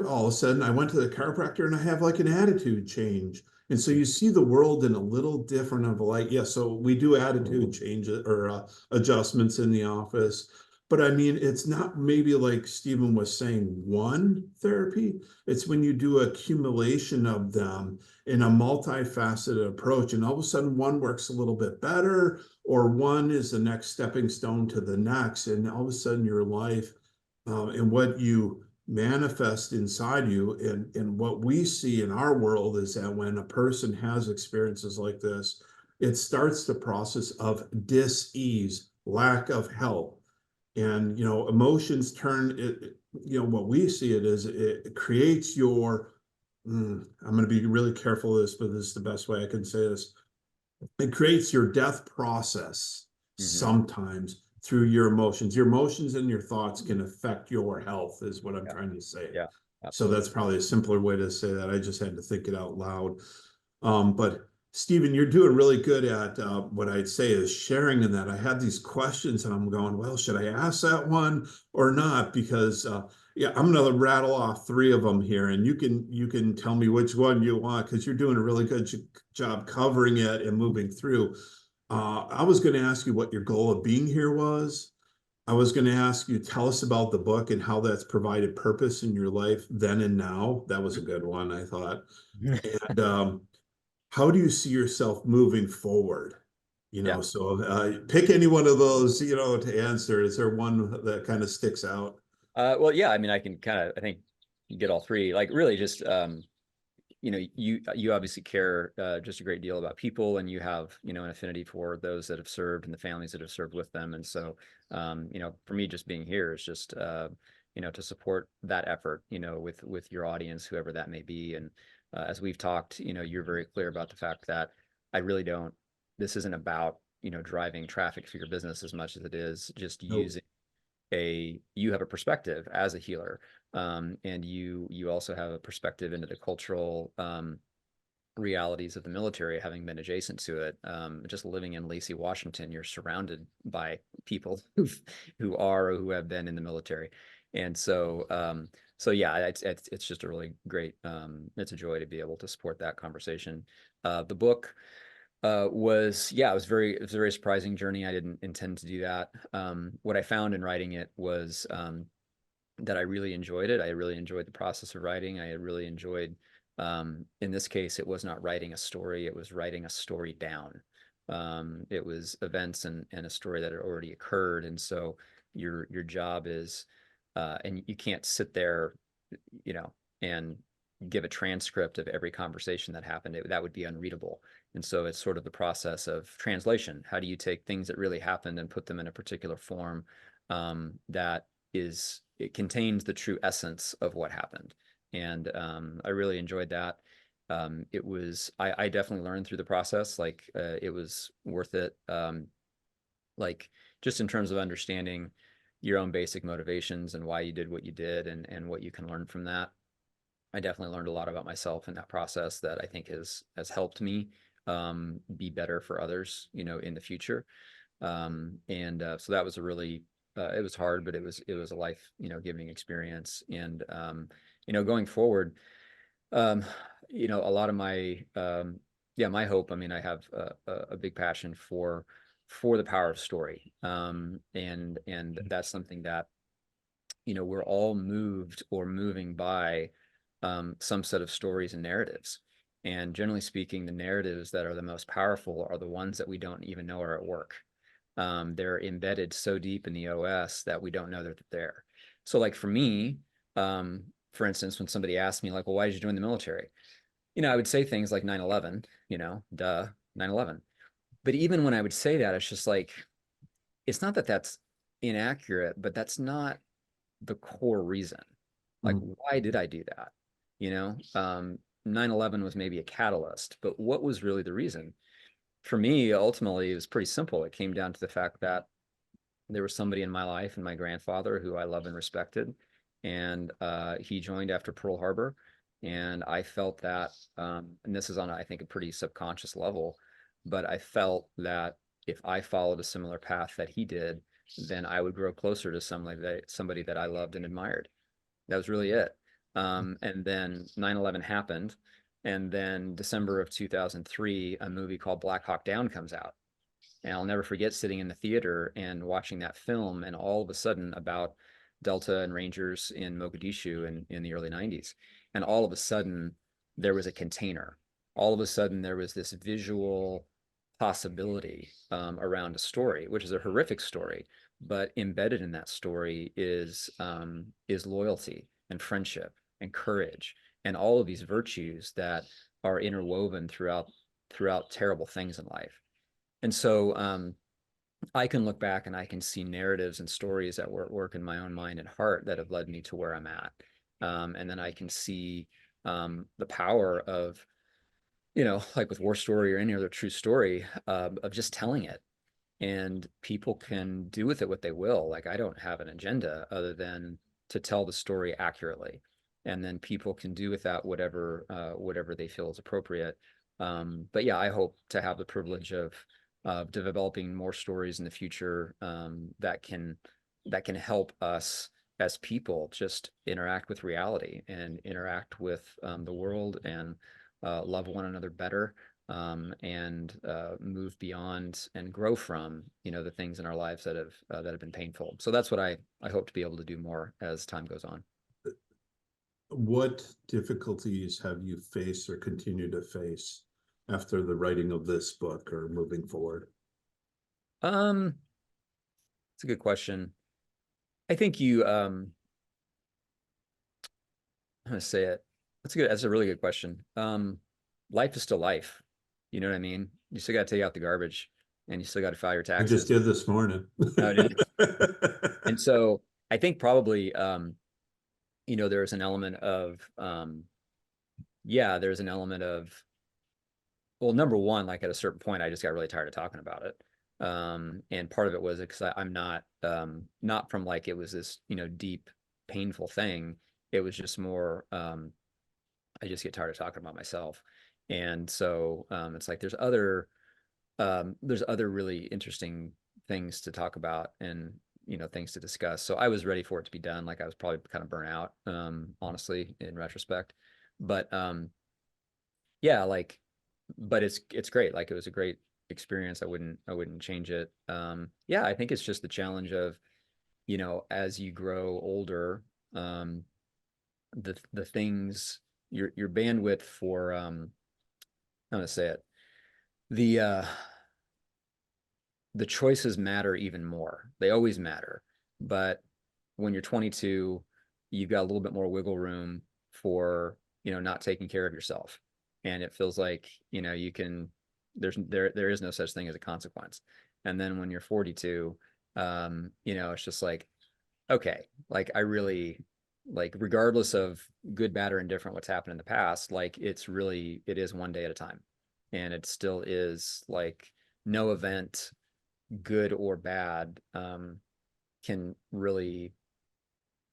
All of a sudden I went to the chiropractor and I have like an attitude change. And so you see the world in a little different of a light. Yeah, so we do attitude changes or adjustments in the office. But I mean, it's not maybe like Stephen was saying, one therapy. It's when you do accumulation of them in a multifaceted approach, and all of a sudden one works a little bit better, or one is the next stepping stone to the next. And all of a sudden your life and what you manifest inside you, and what we see in our world is that when a person has experiences like this, it starts the process of dis-ease, lack of help. And, you know, emotions turn it, you know, what we see it is it creates your, I'm going to be really careful of this, but this is the best way I can say this. It creates your death process sometimes through your emotions. Your emotions and your thoughts can affect your health, is what I'm trying to say. Yeah. So that's probably a simpler way to say that. I just had to think it out loud. But Stephen, you're doing really good at what I'd say is sharing in that. I had these questions and I'm going, well, should I ask that one or not? Because yeah, I'm going to rattle off 3 of them here, and you can tell me which one you want, because you're doing a really good job covering it and moving through. I was going to ask you what your goal of being here was. I was going to ask you, tell us about the book and how that's provided purpose in your life then and now. That was a good one, I thought. And how do you see yourself moving forward? You know, Yeah. so pick any one of those, you know, to answer. Is there one that kind of sticks out? Well, yeah, I mean, I think you get all 3, like really just, you know, you obviously care just a great deal about people, and you have, you know, an affinity for those that have served and the families that have served with them. And so, you know, for me, just being here is just, you know, to support that effort, you know, with your audience, whoever that may be. And as we've talked, you know, you're very clear about the fact that I really don't, this isn't about, you know, driving traffic for your business as much as it is just Nope. using you have a perspective as a healer, and you also have a perspective into the cultural realities of the military, having been adjacent to it. Just living in Lacey, Washington, you're surrounded by people who are or who have been in the military. And so so yeah, it's just a really great, it's a joy to be able to support that conversation. The book it was a very surprising journey. I didn't intend to do that. What I found in writing it was that I really enjoyed it. I really enjoyed the process of writing. I really enjoyed In this case, it was not writing a story, it was writing a story down. It was events and a story that had already occurred. And so your job is, and you can't sit there, you know, and give a transcript of every conversation that happened. That would be unreadable. And so it's sort of the process of translation. How do you take things that really happened and put them in a particular form that is, it contains the true essence of what happened. And I really enjoyed that. It was, I definitely learned through the process, like it was worth it. Like just in terms of understanding your own basic motivations and why you did what you did and what you can learn from that. I definitely learned a lot about myself in that process that I think has helped me be better for others, you know, in the future. So that was a really it was hard, but it was a life, you know, giving experience. And you know, going forward, um, you know, a lot of my yeah, my hope. I mean, I have a big passion for the power of story, and that's something that, you know, we're all moved or moving by some set of stories and narratives. And generally speaking, the narratives that are the most powerful are the ones that we don't even know are at work. They're embedded so deep in the OS that we don't know that they're there. So like for me, for instance, when somebody asked me like, well, why did you join the military? You know, I would say things like 9/11, you know, duh, 9/11. But even when I would say that, it's just like, it's not that that's inaccurate, but that's not the core reason. Like, Mhm. why did I do that? You know, 9/11 was maybe a catalyst, but what was really the reason? For me, ultimately, it was pretty simple. It came down to the fact that there was somebody in my life, and my grandfather, who I love and respected, and he joined after Pearl Harbor, and I felt that, and this is on, I think, a pretty subconscious level, but I felt that if I followed a similar path that he did, then I would grow closer to somebody that I loved and admired. That was really it. And then 9/11 happened. And then December of 2003, a movie called Black Hawk Down comes out. And I'll never forget sitting in the theater and watching that film, and all of a sudden about Delta and Rangers in Mogadishu in the early 90s. And all of a sudden, there was a container. All of a sudden, there was this visual possibility around a story, which is a horrific story, but embedded in that story is loyalty and friendship and courage and all of these virtues that are interwoven throughout terrible things in life. And so I can look back and I can see narratives and stories that were at work in my own mind and heart that have led me to where I'm at. And then I can see the power of, you know, like with War Story or any other true story, of just telling it. And people can do with it what they will. Like I don't have an agenda other than to tell the story accurately. And then people can do with that whatever they feel is appropriate. But yeah, I hope to have the privilege of developing more stories in the future that can help us as people just interact with reality and interact with the world and love one another better, and move beyond and grow from, you know, the things in our lives that have been painful. So that's what I hope to be able to do more as time goes on. What difficulties have you faced or continue to face after the writing of this book or moving forward? Um, it's a good question. I think you I'm gonna say it. That's a really good question. Life is still life. You know what I mean? You still got to take out the garbage and you still got to file your I just taxes. did this morning. Oh, did you? And so I think probably you know, there's an element of yeah, there's an element of, well, number one, like at a certain point, I just got really tired of talking about it. And part of it was because I'm not from like it was this, you know, deep, painful thing. It was just more I just get tired of talking about myself. And so it's like there's other really interesting things to talk about and, you know, things to discuss. So I was ready for it to be done. Like I was probably kind of burnt out, honestly, in retrospect. But yeah, like, but it's great. Like it was a great experience. I wouldn't change it. Yeah, I think it's just the challenge of, you know, as you grow older, the things your bandwidth for how to say it, the the choices matter even more. They always matter, but when you're 22, you've got a little bit more wiggle room for, not taking care of yourself, and it feels like, you can. There is no such thing as a consequence. And then when you're 42, it's just like, okay, like I really, like, regardless of good, bad, or indifferent what's happened in the past, like it is one day at a time, and it still is like no event, good or bad, can really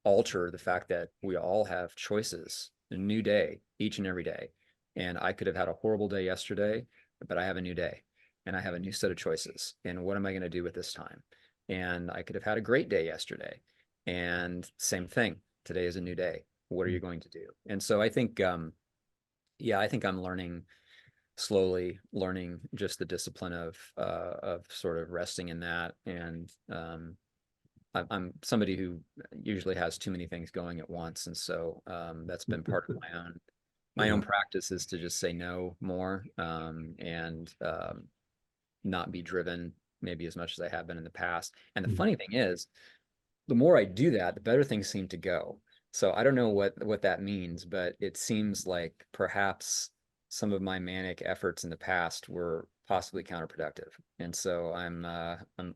alter the fact that we all have choices, a new day each and every day. And I could have had a horrible day yesterday, but I have a new day and I have a new set of choices. And what am I going to do with this time? And I could have had a great day yesterday, and same thing. Today is a new day. What are you going to do? And so I think, yeah, I think I'm slowly learning just the discipline of sort of resting in that. And I'm somebody who usually has too many things going at once, and so that's been part of my own Yeah. practice, is to just say no more, and not be driven maybe as much as I have been in the past. And the funny thing is, the more I do that, the better things seem to go. So I don't know what that means, but it seems like perhaps some of my manic efforts in the past were possibly counterproductive. And so I'm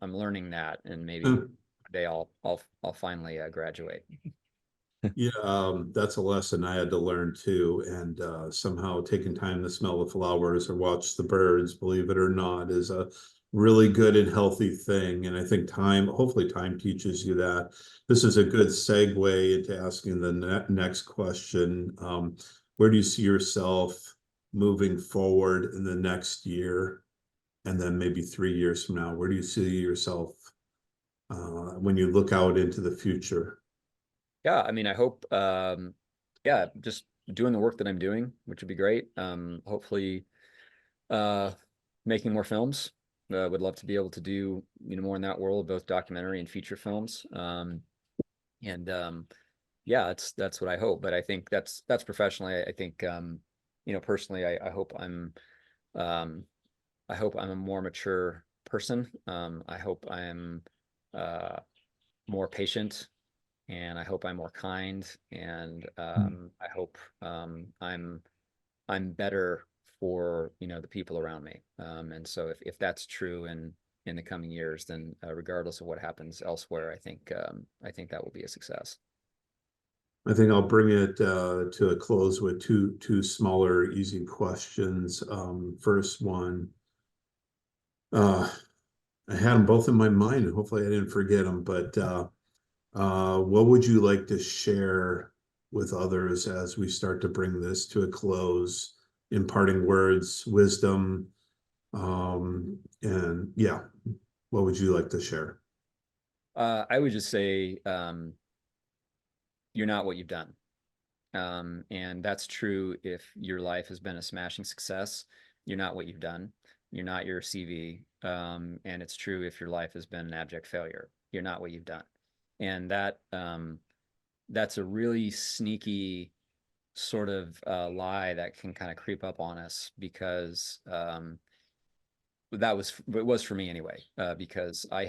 learning that, and maybe one day I'll finally graduate. Yeah, that's a lesson I had to learn too. And somehow taking time to smell the flowers or watch the birds, believe it or not, is a really good and healthy thing. And I think hopefully time teaches you that. This is a good segue into asking the next question. Where do you see yourself moving forward in the next year? And then maybe 3 years from now, where do you see yourself when you look out into the future? Yeah, I mean, I hope, yeah, just doing the work that I'm doing, which would be great. Hopefully, uh, making more films. Would love to be able to do, more in that world, both documentary and feature films. And yeah, that's what I hope. But I think that's professionally. I think, personally, um, I hope I'm a more mature person. I hope I'm uh, more patient, and I hope I'm more kind, and I hope I'm better for, the people around me. And so if that's true in the coming years, then regardless of what happens elsewhere, I think that will be a success. I think I'll bring it to a close with two smaller, easy questions. First one, uh, I had them both in my mind, and hopefully I didn't forget them. But what would you like to share with others as we start to bring this to a close? Imparting words, wisdom, and yeah, what would you like to share? I would just say, you're not what you've done. And that's true if your life has been a smashing success. You're not what you've done. You're not your CV. And it's true if your life has been an abject failure. You're not what you've done. And that's a really sneaky sort of lie that can kind of creep up on us, because it was for me anyway, because I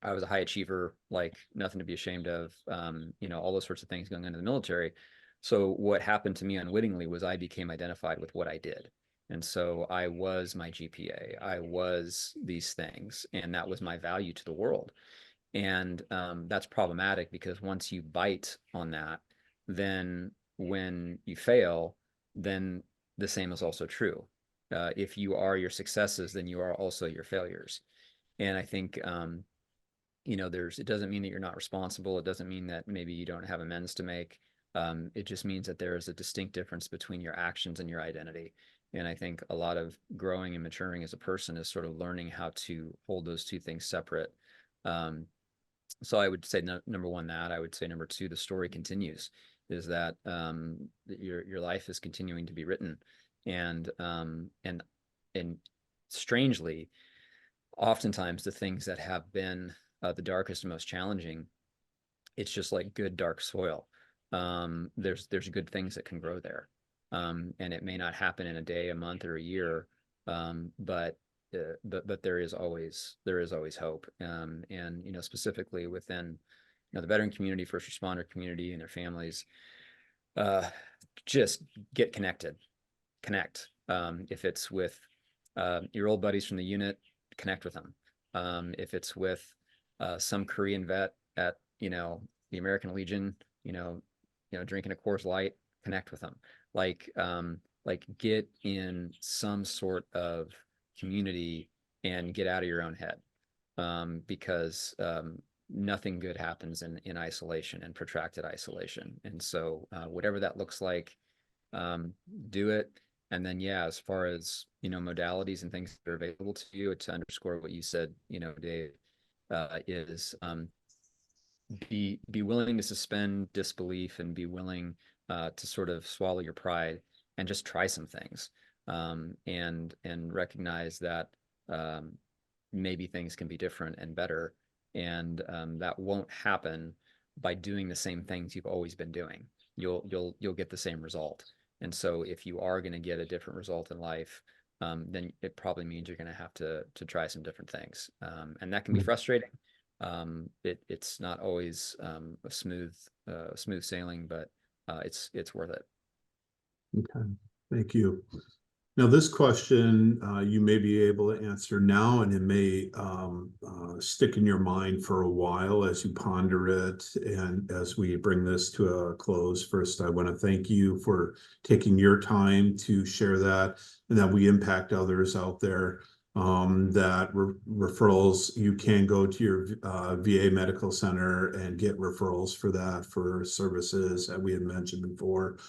was a high achiever, like nothing to be ashamed of, all those sorts of things going into the military. So what happened to me unwittingly was I became identified with what I did. And so I was my GPA, I was these things, and that was my value to the world. And that's problematic, because once you bite on that, then when you fail, then the same is also true. If you are your successes, then you are also your failures. And I think, it doesn't mean that you're not responsible. It doesn't mean that maybe you don't have amends to make. It just means that there is a distinct difference between your actions and your identity. And I think a lot of growing and maturing as a person is sort of learning how to hold those two things separate. Um, so I would say number one, that I would say number two, the story continues, is that your life is continuing to be written. And strangely, oftentimes the things that have been the darkest and most challenging, it's just like good dark soil. there's good things that can grow there. And it may not happen in a day, a month, or a year, but there is always hope. And specifically within the veteran community, first responder community, and their families, just get connected. Connect. If it's with your old buddies from the unit, connect with them. If it's with some Korean vet at the American Legion, drinking a Coors Light, connect with them. Like get in some sort of community and get out of your own head, because nothing good happens in isolation and protracted isolation. And so whatever that looks like, do it. And then, yeah, as far as, modalities and things that are available to you, to underscore what you said, Dave, is be willing to suspend disbelief and be willing to sort of swallow your pride and just try some things, and recognize that maybe things can be different and better. And that won't happen by doing the same things you've always been doing. You'll get the same result. And so if you are going to get a different result in life, then it probably means you're going to have to try some different things. And that can be frustrating. It's not always a smooth sailing, but it's worth it. Okay, thank you. Now, this question you may be able to answer now, and it may stick in your mind for a while as you ponder it. And as we bring this to a close, first, I want to thank you for taking your time to share that, and that we impact others out there. That referrals, you can go to your VA medical center and get referrals for that, for services that we had mentioned before.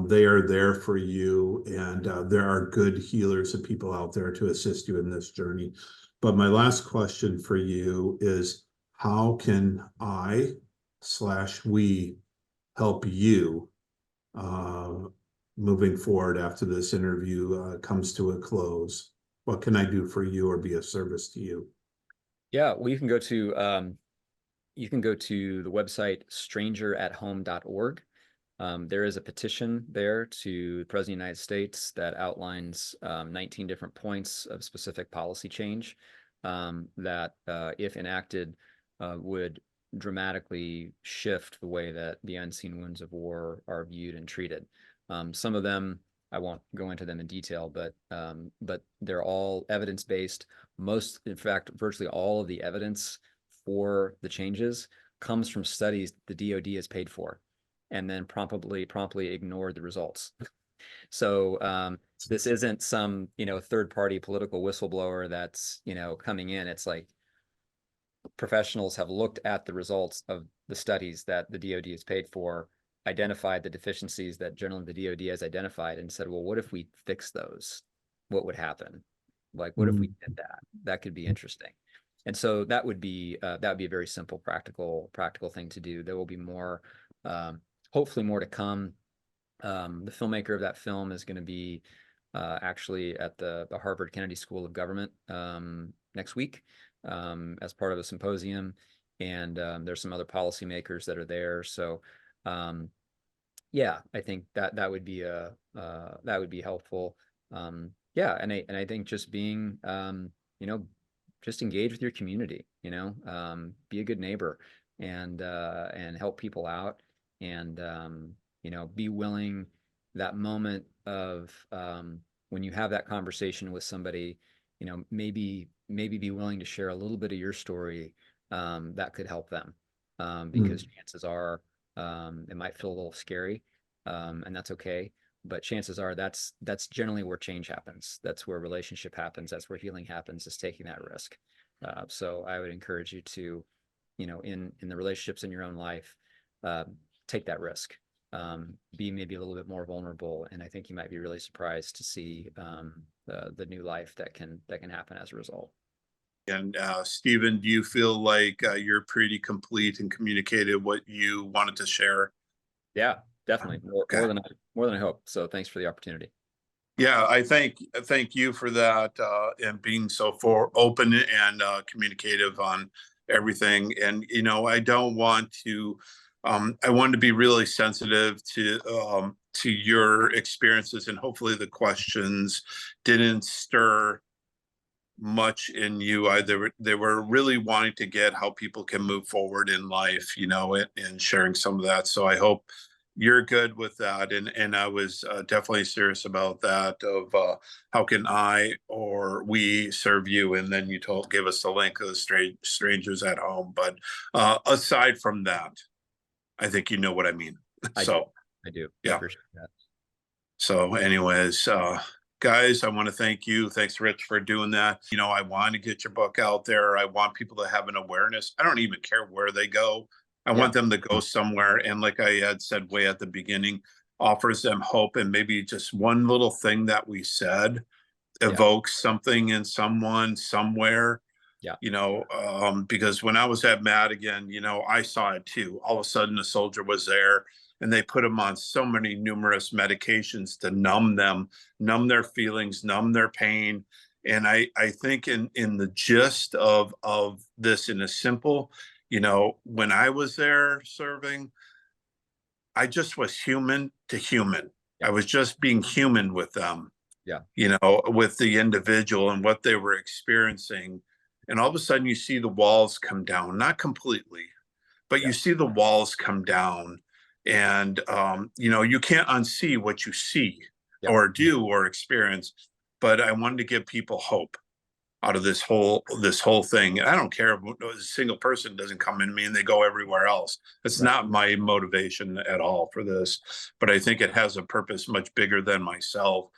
They are there for you, and there are good healers and people out there to assist you in this journey. But my last question for you is, how can I/we help you moving forward after this interview comes to a close? What can I do for you or be of service to you? Yeah, well, you can go to the website strangerathome.org. There is a petition there to the President of the United States that outlines 19 different points of specific policy change that, if enacted, would dramatically shift the way that the unseen wounds of war are viewed and treated. Some of them, I won't go into them in detail, but they're all evidence-based. Most, in fact, virtually all of the evidence for the changes comes from studies the DoD has paid for, and then promptly ignored the results. So this isn't some third-party political whistleblower that's coming in. It's like professionals have looked at the results of the studies that the DoD has paid for, identified the deficiencies that generally the DoD has identified, and said, well, what if we fix those? What would happen? Like, what if we did that? That could be interesting. And so that would be a very simple, practical thing to do. There will be more, hopefully more to come. The filmmaker of that film is going to be actually at the Harvard Kennedy School of Government next week as part of a symposium, and there's some other policymakers that are there. So yeah, I think that would be helpful. Yeah, and I think just being just engage with your community, be a good neighbor, and help people out, and be willing, that moment of when you have that conversation with somebody, maybe be willing to share a little bit of your story that could help them, because chances are it might feel a little scary, and that's okay. But chances are that's generally where change happens. That's where relationship happens. That's where healing happens, is taking that risk. So I would encourage you to, in the relationships in your own life, take that risk. Be maybe a little bit more vulnerable, and I think you might be really surprised to see the new life that can happen as a result. And Stephen, do you feel like you're pretty complete and communicated what you wanted to share? Yeah, definitely. More than I hope. So thanks for the opportunity. Yeah, I thank you for that, and being so open and communicative on everything. And I don't want to I wanted to be really sensitive to your experiences, and hopefully the questions didn't stir much in you. They were really wanting to get how people can move forward in life, you know, and sharing some of that. So I hope you're good with that. And I was definitely serious about that of how can I or we serve you? And then you give us the link of the strangers at home. But aside from that, I think you know what I mean. I do. Yeah. I appreciate that. So anyways, guys, I want to thank you. Thanks, Rich, for doing that. You know, I want to get your book out there. I want people to have an awareness. I don't even care where they go. I want them to go somewhere. And like I had said way at the beginning, offers them hope. And maybe just one little thing that we said evokes something in someone somewhere. Yeah. You know, because when I was at Madigan, you know, I saw it too. All of a sudden a soldier was there, and they put them on so many numerous medications to numb them, numb their feelings, numb their pain. And I think in the gist of this, in a simple, you know, when I was there serving, I just was human to human. I was just being human with them. Yeah. You know, with the individual and what they were experiencing. And all of a sudden you see the walls come down, not completely, but you see the walls come down. And you know, you can't unsee what you see or do or experience. But I wanted to give people hope out of this whole thing. I don't care if a single person doesn't come in me and they go everywhere else. It's not my motivation at all for this, but I think it has a purpose much bigger than myself.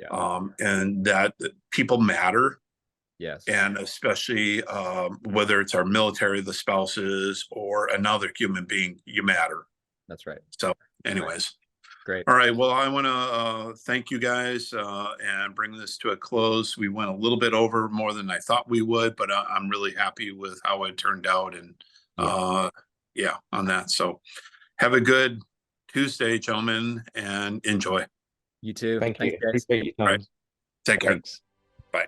And that people matter. Yes. And especially whether it's our military, the spouses, or another human being, you matter. That's right. So anyways. Great. All right. Well, I want to thank you guys and bring this to a close. We went a little bit over more than I thought we would, but I'm really happy with how it turned out. And on that. So have a good Tuesday, gentlemen, and enjoy. You too. Thank Thanks, you. guys. Appreciate your time. Take care. Thanks. Bye.